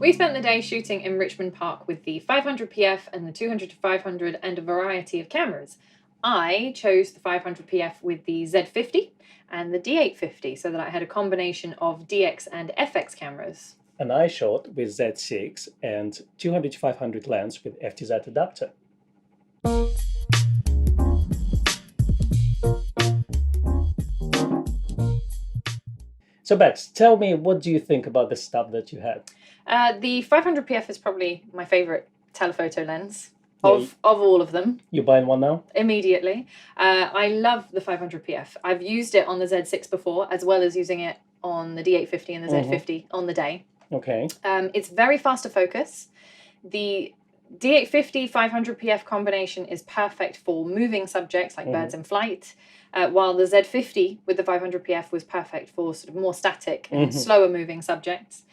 We spent the day shooting in Richmond Park with the 500pf and the 200-500 and a variety of cameras. I chose the 500pf with the Z50 and the D850 so that I had a combination of DX and FX cameras. And I shot with Z6 and 200-500 lens with FTZ adapter. So Bex, tell me, what do you think about the stuff that you had? The 500pf is probably my favourite telephoto lens of all of them. You're buying one now? Immediately. I love the 500pf. I've used it on the Z6 before, as well as using it on the D850 and the Z50 on the day. Okay. It's very fast to focus. The D850 500pf combination is perfect for moving subjects like birds in flight, while the Z50 with the 500pf was perfect for sort of more static and slower moving subjects.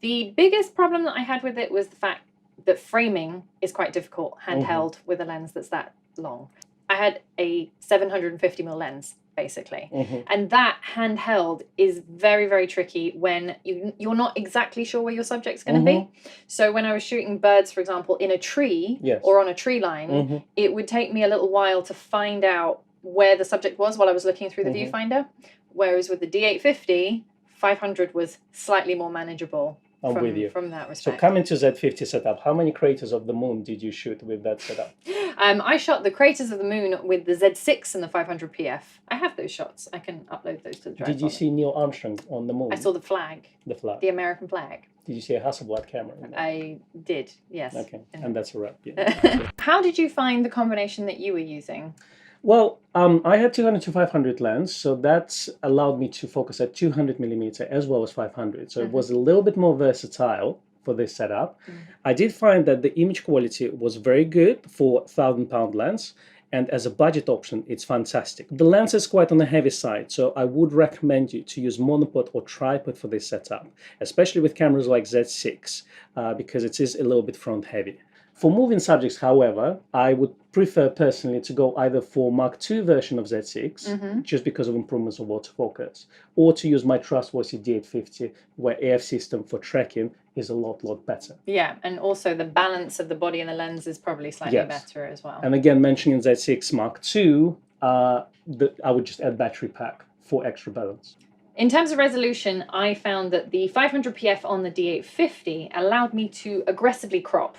The biggest problem that I had with it was the fact that framing is quite difficult handheld with a lens that's that long. I had a 750mm lens, basically. And that handheld is very, very tricky when you're not exactly sure where your subject's going to be. So when I was shooting birds, for example, in a tree or on a tree line, it would take me a little while to find out where the subject was while I was looking through the viewfinder. Whereas with the D850, 500 was slightly more manageable. From that respect. So coming to Z50 setup, how many craters of the moon did you shoot with that setup? I shot the craters of the moon with the Z6 and the 500pf. I have those shots. I can upload those to the drive. Did you see Neil Armstrong on the moon? I saw the flag. The flag. The American flag. Did you see a Hasselblad camera? I did, yes. Okay, and that's a wrap. Yeah. How did you find the combination that you were using? Well, I had 200-500 lens, so that allowed me to focus at 200mm as well as 500. So it was a little bit more versatile for this setup. I did find that the image quality was very good for 1,000-pound lens, and as a budget option, it's fantastic. The lens is quite on the heavy side, so I would recommend you to use monopod or tripod for this setup, especially with cameras like Z6, because it is a little bit front heavy. For moving subjects, however, I would prefer personally to go either for Mark II version of Z6, just because of improvements of autofocus, or to use my trustworthy D850, where AF system for tracking is a lot better. Yeah, and also the balance of the body and the lens is probably slightly better as well. And again, mentioning Z6 Mark II, I would just add battery pack for extra balance. In terms of resolution, I found that the 500pf on the D850 allowed me to aggressively crop.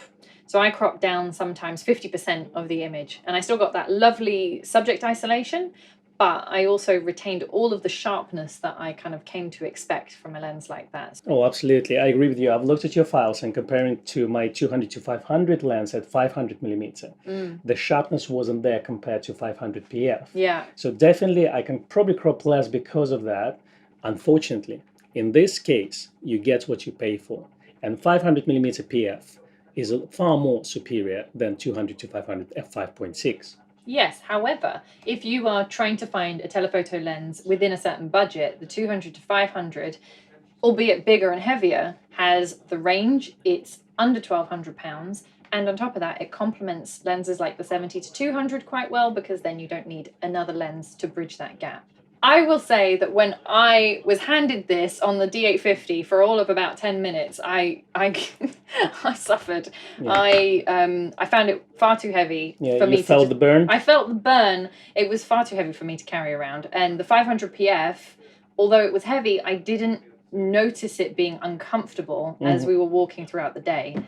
So I cropped down sometimes 50% of the image, and I still got that lovely subject isolation, but I also retained all of the sharpness that I kind of came to expect from a lens like that. Oh, absolutely. I agree with you. I've looked at your files and comparing to my 200-500 lens at 500mm. The sharpness wasn't there compared to 500pf. Yeah. So definitely I can probably crop less because of that. Unfortunately, in this case, you get what you pay for. And 500mm PF is far more superior than 200-500 f5.6. Yes, however, if you are trying to find a telephoto lens within a certain budget, the 200-500, albeit bigger and heavier, has the range, it's under £1,200, and on top of that, it complements lenses like the 70-200 quite well, because then you don't need another lens to bridge that gap. I will say that when I was handed this on the D850 for all of about 10 minutes, I suffered. Yeah. I found it far too heavy for me. You felt the burn? I felt the burn. It was far too heavy for me to carry around. And the 500pf, although it was heavy, I didn't notice it being uncomfortable as we were walking throughout the day.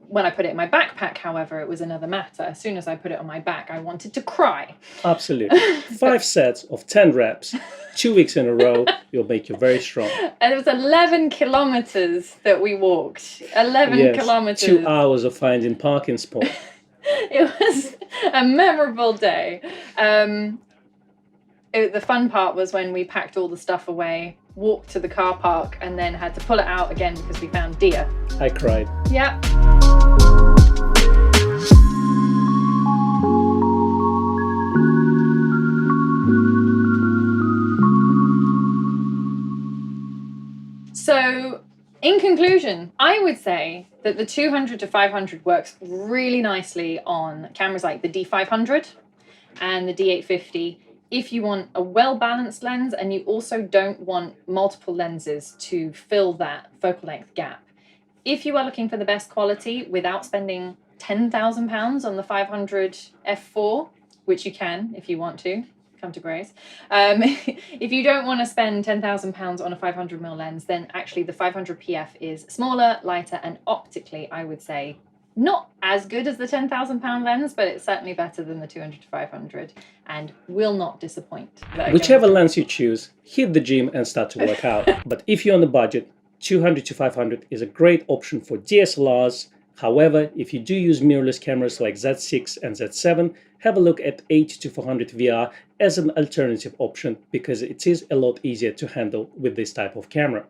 When I put it in my backpack, however, it was another matter. As soon as I put it on my back, I wanted to cry. Absolutely. 5 sets of 10 reps, 2 weeks in a row, you'll make you very strong. And it was 11 kilometers that we walked. 11 kilometers. 2 hours of finding parking spot. It was a memorable day. The fun part was when we packed all the stuff away, walked to the car park, and then had to pull it out again because we found deer. I cried. Yeah. So, in conclusion, I would say that the 200-500 works really nicely on cameras like the D500 and the D850 if you want a well-balanced lens and you also don't want multiple lenses to fill that focal length gap. if you are looking for the best quality without spending £10,000 on the 500 f4, which you can if you want to, come to Grace. If you don't want to spend £10,000 on a 500mm lens, then actually the 500 PF is smaller, lighter, and optically, I would say, not as good as the £10,000 lens, but it's certainly better than the 200 to 500 and will not disappoint. Whichever lens you choose, hit the gym and start to work out. But if you're on the budget, 200 to 500 is a great option for DSLRs. However, if you do use mirrorless cameras like Z6 and Z7, have a look at 80 to 400 VR as an alternative option because it is a lot easier to handle with this type of camera.